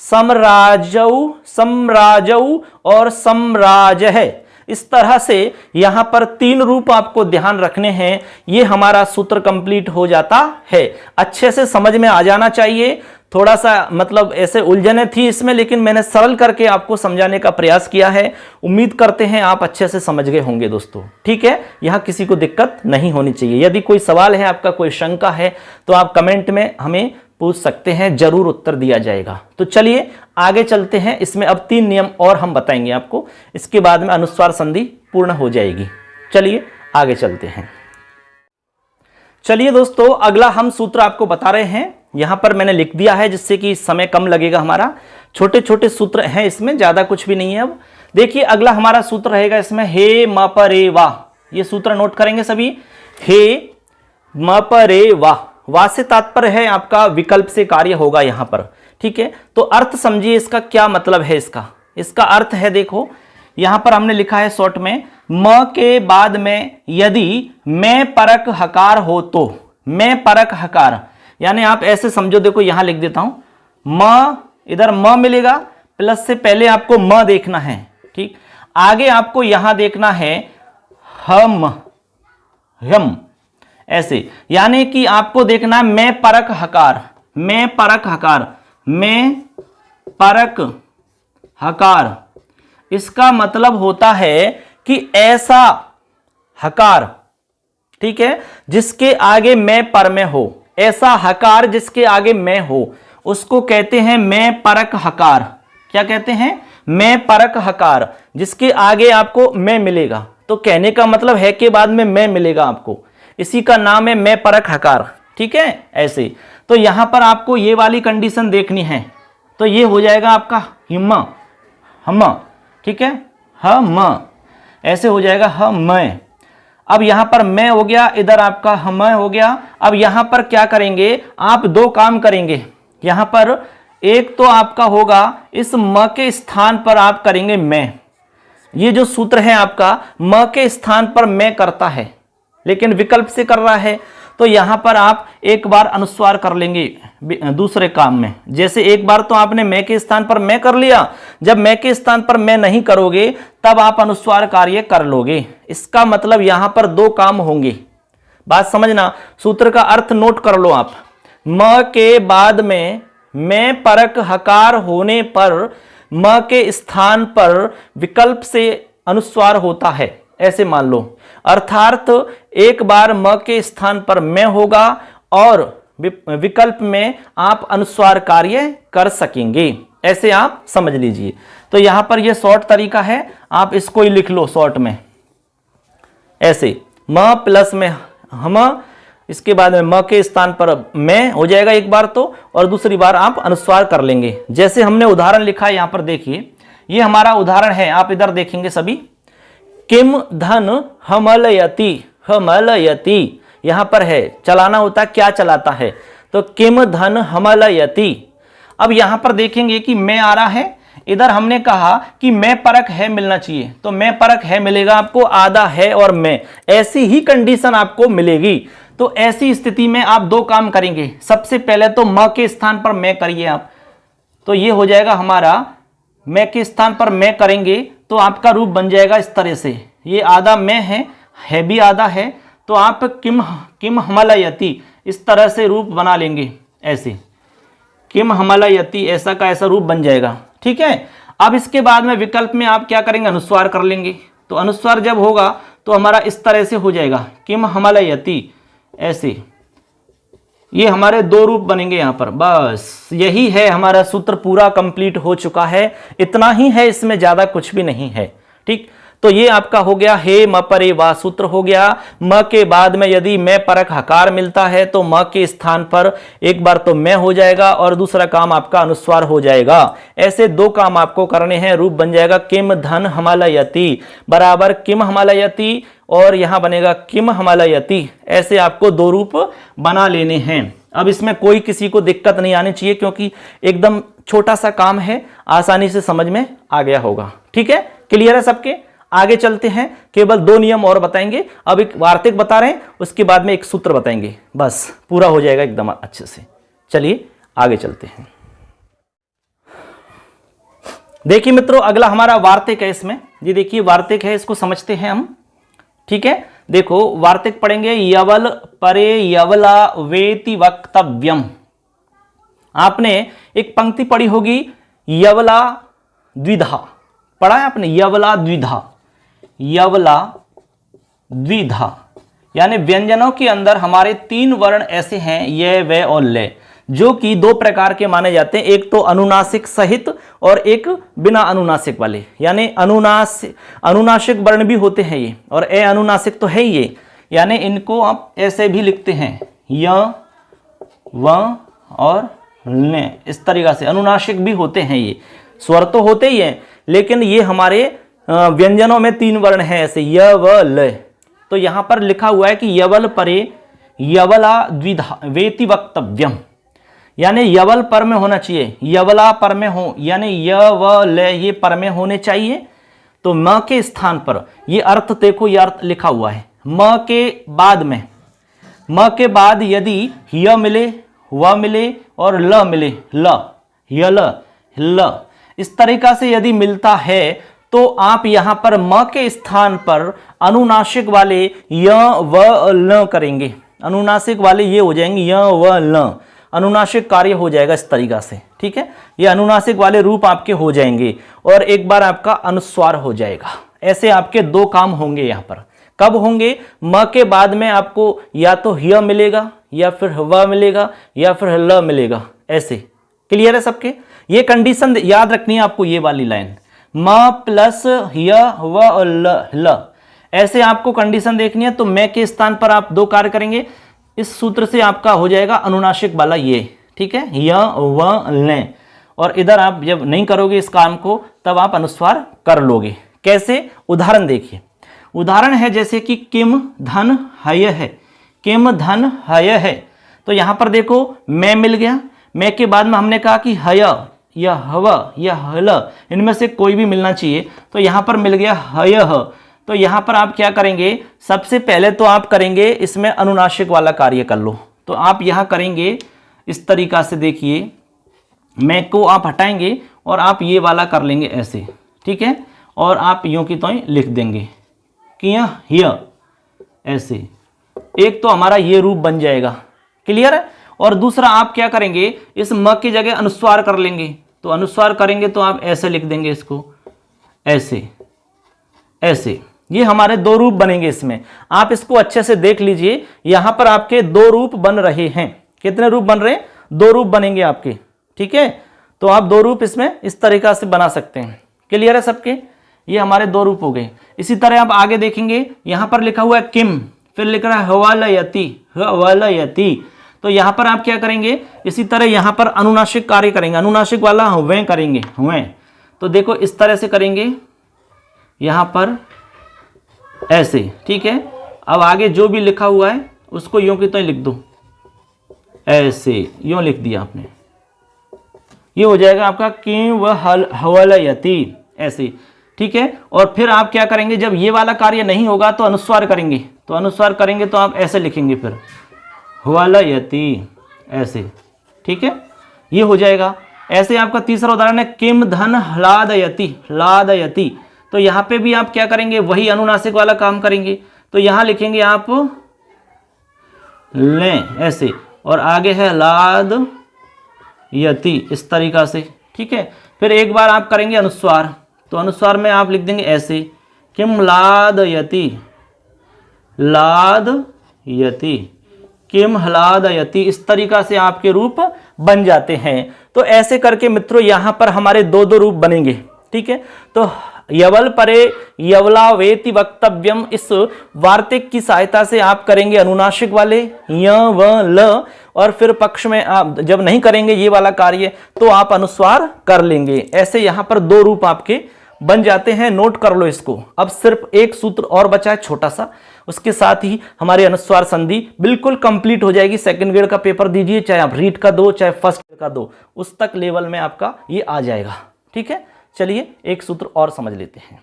समराजऊ, समराजऊ और सम्राज है। इस तरह से यहां पर तीन रूप आपको ध्यान रखने हैं। ये हमारा सूत्र कंप्लीट हो जाता है। अच्छे से समझ में आ जाना चाहिए। थोड़ा सा मतलब ऐसे उलझने थी इसमें, लेकिन मैंने सरल करके आपको समझाने का प्रयास किया है। उम्मीद करते हैं आप अच्छे से समझ गए होंगे दोस्तों, ठीक है। यहां किसी को दिक्कत नहीं होनी चाहिए। यदि कोई सवाल है, आपका कोई शंका है, तो आप कमेंट में हमें पूछ सकते हैं, जरूर उत्तर दिया जाएगा। तो चलिए आगे चलते हैं। इसमें अब 3 नियम और हम बताएंगे आपको, इसके बाद में अनुस्वार संधि पूर्ण हो जाएगी। चलिए आगे चलते हैं। चलिए दोस्तों, अगला हम सूत्र आपको बता रहे हैं। यहां पर मैंने लिख दिया है जिससे कि समय कम लगेगा हमारा। छोटे छोटे सूत्र हैं इसमें, ज्यादा कुछ भी नहीं है। अब देखिए अगला हमारा सूत्र रहेगा इसमें, हे म प रे वा। ये सूत्र नोट करेंगे सभी। हे म प रे वा, वा से तात्पर्य है आपका विकल्प से कार्य होगा यहां पर, ठीक है। तो अर्थ समझिए इसका क्या मतलब है। इसका अर्थ है, देखो यहां पर हमने लिखा है शॉर्ट में, म के बाद में यदि मैं परक हकार हो तो, मैं परक हकार, यानी आप ऐसे समझो, देखो यहां लिख देता हूं, म, इधर म मिलेगा, प्लस से पहले आपको म देखना है, ठीक। आगे आपको यहां देखना है हम, हम, ऐसे। यानी कि आपको देखना है मैं परक हकार, मैं परक हकार, मैं परक हकार। इसका मतलब होता है कि ऐसा हकार, ठीक है, जिसके आगे मैं पर में हो, ऐसा हकार जिसके आगे मैं हो, उसको कहते हैं मैं परक हकार। क्या कहते हैं, मैं परक हकार, जिसके आगे आपको मैं मिलेगा। तो कहने का मतलब है के बाद में मैं मिलेगा आपको, इसी का नाम है मैं परक हकार, ठीक है, ऐसे। तो यहां पर आपको ये वाली कंडीशन देखनी है। तो ये हो जाएगा आपका हिम, हम, ठीक है, हम, ऐसे हो जाएगा हम। अब यहां पर मैं हो गया, इधर आपका हम हो गया। अब यहां पर क्या करेंगे, आप 2 काम करेंगे। यहां पर एक तो आपका होगा इस म के स्थान पर आप करेंगे मैं। ये जो सूत्र है आपका म के स्थान पर मैं करता है, लेकिन विकल्प से कर रहा है। तो यहां पर आप एक बार अनुस्वार कर लेंगे दूसरे काम में। जैसे एक बार तो आपने मैं के स्थान पर मैं कर लिया, जब मैं के स्थान पर मैं नहीं करोगे तब आप अनुस्वार कार्य कर लोगे। इसका मतलब यहां पर 2 काम होंगे। बात समझना, सूत्र का अर्थ नोट कर लो आप। म के बाद में मैं परक हकार होने पर म के स्थान पर विकल्प से अनुस्वार होता है, ऐसे मान लो। अर्थात एक बार म के स्थान पर मैं होगा और विकल्प में आप अनुस्वार कार्य कर सकेंगे, ऐसे आप समझ लीजिए। तो यहां पर यह शॉर्ट तरीका है, आप इसको ही लिख लो शॉर्ट में ऐसे, म प्लस में हम, इसके बाद में म के स्थान पर मैं हो जाएगा एक बार तो, और दूसरी बार आप अनुस्वार कर लेंगे। जैसे हमने उदाहरण लिखा है यहां पर देखिए, ये हमारा उदाहरण है, आप इधर देखेंगे सभी। किम धन हमलयति, हमलयति यहां पर है, चलाना होता है, क्या चलाता है। तो किम धन हमलयति। अब यहां पर देखेंगे कि मैं आ रहा है, इधर हमने कहा कि मैं परक है मिलना चाहिए, तो मैं परक है मिलेगा आपको, आधा है और मैं, ऐसी ही कंडीशन आपको मिलेगी। तो ऐसी स्थिति में आप दो काम करेंगे। सबसे पहले तो म के स्थान पर मैं करिए आप, तो ये हो जाएगा हमारा, मैं के स्थान पर मैं करेंगे तो आपका रूप बन जाएगा इस तरह से। ये आधा मैं है भी आधा है, तो आप किम हमलयति इस तरह से रूप बना लेंगे, ऐसे किम हमलयति ऐसा का ऐसा रूप बन जाएगा। ठीक है। अब इसके बाद में विकल्प में आप क्या करेंगे, अनुस्वार कर लेंगे। तो अनुस्वार जब होगा तो हमारा इस तरह से हो जाएगा, किम हमलयति ऐसे। ये हमारे दो रूप बनेंगे यहां पर। बस यही है हमारा सूत्र, पूरा कंप्लीट हो चुका है। इतना ही है, इसमें ज्यादा कुछ भी नहीं है। ठीक, तो ये आपका हो गया हे म परे वा सूत्र हो गया। म के बाद में यदि मैं परक हकार मिलता है तो म के स्थान पर एक बार तो मैं हो जाएगा और दूसरा काम आपका अनुस्वार हो जाएगा। ऐसे दो काम आपको करने हैं, रूप बन जाएगा किम धन हमलयति बराबर किम हमलयति और यहां बनेगा किम हमलयति। ऐसे आपको दो रूप बना लेने हैं। अब इसमें कोई किसी को दिक्कत नहीं आनी चाहिए, क्योंकि एकदम छोटा सा काम है, आसानी से समझ में आ गया होगा। ठीक है, क्लियर है सबके? आगे चलते हैं, केवल दो नियम और बताएंगे। अब एक वार्तिक बता रहे हैं, उसके बाद में एक सूत्र बताएंगे, बस पूरा हो जाएगा एकदम अच्छे से। चलिए आगे चलते हैं। देखिए मित्रों, अगला हमारा वार्तिक है। इसमें ये देखिए वार्तिक है, इसको समझते हैं हम। ठीक है, देखो वार्तिक पढ़ेंगे, यवल परे यवला वेति वक्तव्यम। आपने एक पंक्ति पढ़ी होगी, यवला द्विधा, पढ़ा है आपने, यवला द्विधा। यवला द्विधा यानी व्यंजनों के अंदर हमारे तीन वर्ण ऐसे हैं, ये वे और ले, जो कि दो प्रकार के माने जाते हैं। एक तो अनुनासिक सहित और एक बिना अनुनासिक वाले। यानी अनुनासिक वर्ण भी होते हैं ये, और ए अनुनासिक तो है ही ये। यानी इनको आप ऐसे भी लिखते हैं, य व और ने, इस तरीका से अनुनासिक भी होते हैं। ये स्वर तो होते ही हैं, लेकिन ये हमारे व्यंजनों में तीन वर्ण हैं ऐसे, य व ल। तो यहां पर लिखा हुआ है कि यवल परे यवला द्विधा वेति वक्तव्यम, यानी यवल पर में होना चाहिए, यवला पर में हो, यानी य व ल ये पर में होने चाहिए। तो म के स्थान पर ये अर्थ देखो, ये अर्थ लिखा हुआ है। म के बाद में, म के बाद यदि य मिले, व मिले और ल मिले, ल यल ल, इस तरीका से यदि मिलता है तो आप यहां पर म के स्थान पर अनुनासिक वाले य व ल करेंगे। अनुनासिक वाले ये हो जाएंगे य व ल, अनुनासिक कार्य हो जाएगा इस तरीका से। ठीक है, ये अनुनासिक वाले रूप आपके हो जाएंगे और एक बार आपका अनुस्वार हो जाएगा। ऐसे आपके दो काम होंगे यहां पर। कब होंगे? म के बाद में आपको या तो य मिलेगा या फिर व मिलेगा या फिर ल मिलेगा। ऐसे क्लियर है सबके? ये कंडीशन याद रखनी है आपको, ये वाली लाइन म प्लस य व और ल, ऐसे आपको कंडीशन देखनी है। तो मैं के स्थान पर आप दो कार्य करेंगे, इस सूत्र से आपका हो जाएगा अनुनासिक वाला ये। ठीक है, य व ल, और इधर आप जब नहीं करोगे इस काम को तब आप अनुस्वार कर लोगे। कैसे? उदाहरण देखिए। उदाहरण है जैसे कि किम धन हय है, किम धन हय है। तो यहां पर देखो मैं मिल गया, मैं के बाद में हमने कहा कि हय या हव या हल, इनमें से कोई भी मिलना चाहिए। तो यहां पर मिल गया हय ह। तो यहां पर आप क्या करेंगे? सबसे पहले तो आप करेंगे इसमें अनुनासिक वाला कार्य कर लो। तो आप यहां करेंगे इस तरीका से, देखिए मैं को आप हटाएंगे और आप ये वाला कर लेंगे ऐसे। ठीक है, और आप यूं की तो लिख देंगे कि यह ऐसे। एक तो हमारा ये रूप बन जाएगा। क्लियर है? और दूसरा आप क्या करेंगे, इस म की जगह अनुस्वार कर लेंगे। तो अनुस्वार करेंगे तो आप ऐसे लिख देंगे इसको, ऐसे ऐसे। ये हमारे दो रूप बनेंगे इसमें। आप इसको अच्छे से देख लीजिए, यहां पर आपके दो रूप बन रहे हैं। कितने रूप बन रहे हैं? दो रूप बनेंगे आपके। ठीक है, तो आप दो रूप इसमें इस तरीका से बना सकते हैं। क्लियर है सबके? ये हमारे दो रूप हो गए। इसी तरह आप आगे देखेंगे, यहां पर लिखा हुआ है किम, फिर लिख रहा है हवालयति, हवालयति। तो यहां पर आप क्या करेंगे? इसी तरह यहां पर अनुनासिक कार्य करेंगे, अनुनासिक वाला हुए करेंगे, हुए। तो देखो इस तरह से करेंगे यहां पर ऐसे। ठीक है, अब आगे जो भी लिखा हुआ है उसको यूं की तो लिख दो ऐसे यूं लिख दिया आपने, ये हो जाएगा आपका किम व हवलयति, ऐसे, ठीक है। और फिर आप क्या करेंगे, जब ये वाला कार्य नहीं होगा तो अनुस्वार करेंगे, तो अनुस्वार करेंगे तो आप ऐसे लिखेंगे फिर हवलयति, ऐसे, ठीक है, ये हो जाएगा। ऐसे आपका तीसरा उदाहरण है किम धन ह्लादयति, ह्लादयति, तो यहाँ पे भी आप क्या करेंगे, वही अनुनासिक वाला काम करेंगे, तो यहाँ लिखेंगे आप लें, ऐसे, और आगे है लाद यति, इस तरीका से, ठीक है। फिर एक बार आप करेंगे अनुस्वार, तो अनुस्वार में आप लिख देंगे ऐसे किम लाद यति, लाद यति, किम ह्लाद यति, इस तरीका से आपके रूप बन जाते हैं। तो ऐसे करके मित्रों यहाँ पर हमारे दो दो रूप बनेंगे, ठीक है। तो यवल परे यवलावेति वक्तव्यम, इस वार्तिक की सहायता से आप करेंगे अनुनासिक वाले य व ल, और फिर पक्ष में आप जब नहीं करेंगे ये वाला कार्य तो आप अनुस्वार कर लेंगे। ऐसे यहाँ पर दो रूप आपके बन जाते हैं, नोट कर लो इसको। अब सिर्फ एक सूत्र और बचा है छोटा सा, उसके साथ ही हमारी अनुस्वार संधि बिल्कुल कंप्लीट हो जाएगी। सेकंड ग्रेड का पेपर दीजिए, चाहे आप रीड का दो चाहे फर्स्ट ग्रेड का दो, उस तक लेवल में आपका ये आ जाएगा, ठीक है। चलिए एक सूत्र और समझ लेते हैं।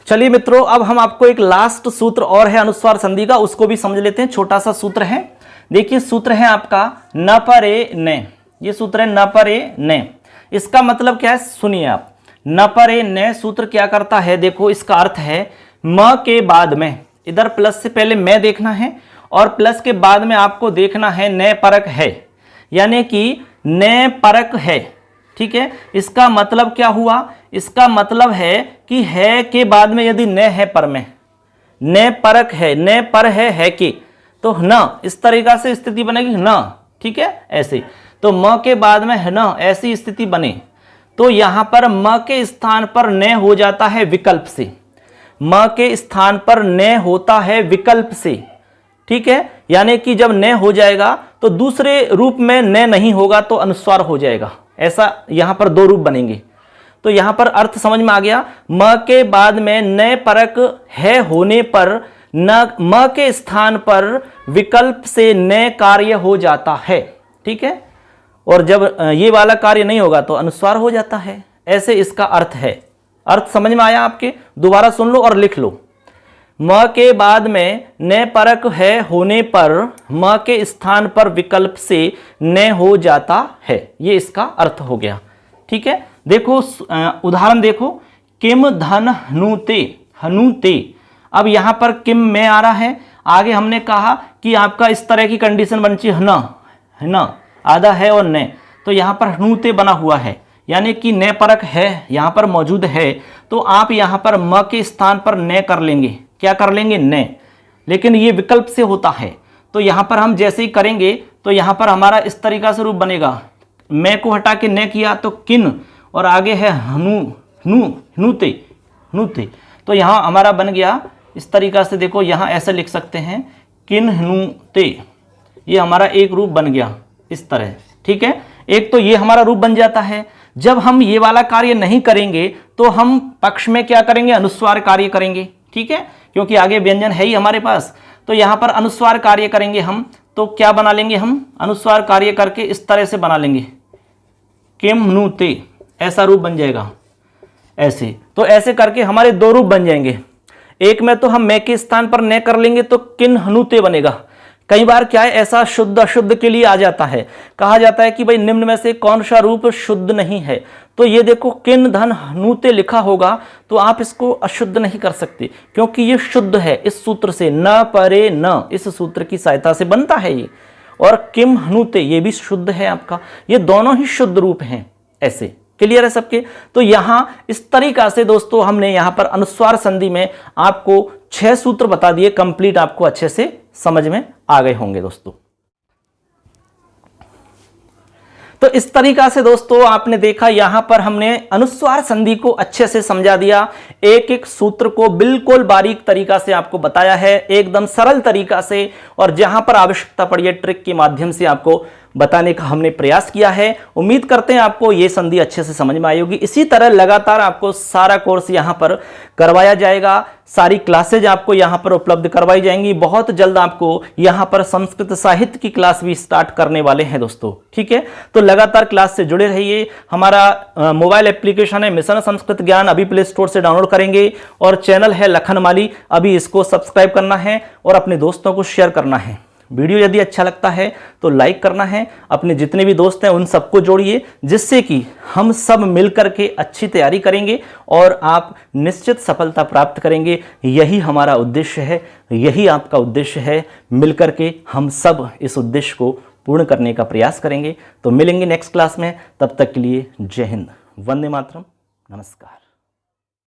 चलिए मित्रों, अब हम आपको एक लास्ट सूत्र और है अनुस्वार संधि का, उसको भी समझ लेते हैं। छोटा सा सूत्र है, देखिए सूत्र है आपका न परे न, ये सूत्र है न परे न। इसका मतलब क्या है सुनिए आप, न परे न सूत्र क्या करता है, देखो इसका अर्थ है म के बाद में, इधर प्लस से पहले मैं देखना है और प्लस के बाद में आपको देखना है न परक है, यानी कि न परक है, ठीक है। इसका मतलब क्या हुआ, इसका मतलब है कि है के बाद में यदि न है पर में, न परक है, न पर है के, तो न, इस तरीका से स्थिति बनेगी न, ठीक है, ऐसे। तो म के बाद में है न, ऐसी स्थिति बने तो यहां पर म के स्थान पर न हो जाता है विकल्प से, म के स्थान पर न होता है विकल्प से, ठीक है। यानी कि जब न हो जाएगा तो दूसरे रूप में न नहीं होगा तो अनुस्वार हो जाएगा। ऐसा यहां पर दो रूप बनेंगे। तो यहां पर अर्थ समझ में आ गया, म के बाद में न परक है होने पर न म के स्थान पर विकल्प से न कार्य हो जाता है, ठीक है। और जब ये वाला कार्य नहीं होगा तो अनुस्वार हो जाता है। ऐसे इसका अर्थ है। अर्थ समझ में आया आपके? दोबारा सुन लो और लिख लो। म के बाद में न परक है होने पर म के स्थान पर विकल्प से न हो जाता है, ये इसका अर्थ हो गया, ठीक है। देखो उदाहरण देखो, किम धन हनुते, हनुते। अब यहां पर किम में आ रहा है, आगे हमने कहा कि आपका इस तरह की कंडीशन बन चाहिए है ना, आधा है और न, तो यहां पर हनुते बना हुआ है, यानी कि न परक है यहां पर मौजूद है, तो आप यहां पर म के स्थान पर न कर लेंगे। क्या कर लेंगे? न। लेकिन ये विकल्प से होता है, तो यहां पर हम जैसे ही करेंगे तो यहां पर हमारा इस तरीका से रूप बनेगा। मैं को हटा के न किया तो किन, और आगे है हनु, हनुते, हनुते, तो यहां हमारा बन गया इस तरीका से। देखो यहां ऐसे लिख सकते हैं किन हनुते, ये हमारा एक रूप बन गया इस तरह, ठीक है। एक तो ये हमारा रूप बन जाता है। जब हम ये वाला कार्य नहीं करेंगे तो हम पक्ष में क्या करेंगे? अनुस्वार कार्य करेंगे, ठीक है, क्योंकि आगे व्यंजन है ही हमारे पास। तो यहां पर अनुस्वार कार्य करेंगे हम, तो क्या बना लेंगे हम? अनुस्वार कार्य करके इस तरह से बना लेंगे किम नुते, ऐसा रूप बन जाएगा ऐसे। तो ऐसे करके हमारे दो रूप बन जाएंगे। एक में तो हम मैं के स्थान पर न कर लेंगे तो किन हनुते बनेगा। कई बार क्या है, ऐसा शुद्ध अशुद्ध के लिए आ जाता है, कहा जाता है कि भाई निम्न में से कौन सा रूप शुद्ध नहीं है। तो ये देखो किन धन हनुते लिखा होगा तो आप इसको अशुद्ध नहीं कर सकते, क्योंकि ये शुद्ध है। इस सूत्र से न परे न, इस सूत्र की सहायता से बनता है ये। और किम हनुते ये भी शुद्ध है आपका, ये दोनों ही शुद्ध रूप हैं। ऐसे क्लियर है सबके? तो यहां इस तरीका से दोस्तों हमने यहां पर अनुस्वार संधि में आपको 6 सूत्र बता दिए, कंप्लीट आपको अच्छे से समझ में आ गए होंगे दोस्तों। तो इस तरीका से दोस्तों आपने देखा, यहां पर हमने अनुस्वार संधि को अच्छे से समझा दिया। एक एक सूत्र को बिल्कुल बारीक तरीका से आपको बताया है, एकदम सरल तरीका से, और जहां पर आवश्यकता पड़ी है ट्रिक के माध्यम से आपको बताने का हमने प्रयास किया है। उम्मीद करते हैं आपको ये संधि अच्छे से समझ में आई होगी। इसी तरह लगातार आपको सारा कोर्स यहाँ पर करवाया जाएगा, सारी क्लासेज आपको यहाँ पर उपलब्ध करवाई जाएंगी। बहुत जल्द आपको यहाँ पर संस्कृत साहित्य की क्लास भी स्टार्ट करने वाले हैं दोस्तों, ठीक है। तो लगातार क्लास से जुड़े रहिए। हमारा मोबाइल एप्लीकेशन है मिशन संस्कृत ज्ञान, अभी प्ले स्टोर से डाउनलोड करेंगे, और चैनल है लखनमाली, अभी इसको सब्सक्राइब करना है और अपने दोस्तों को शेयर करना है। वीडियो यदि अच्छा लगता है तो लाइक करना है, अपने जितने भी दोस्त हैं उन सबको जोड़िए, जिससे कि हम सब मिलकर के अच्छी तैयारी करेंगे और आप निश्चित सफलता प्राप्त करेंगे। यही हमारा उद्देश्य है, यही आपका उद्देश्य है। मिलकर के हम सब इस उद्देश्य को पूर्ण करने का प्रयास करेंगे। तो मिलेंगे नेक्स्ट क्लास में, तब तक के लिए जय हिंद, वंदे मातरम, नमस्कार।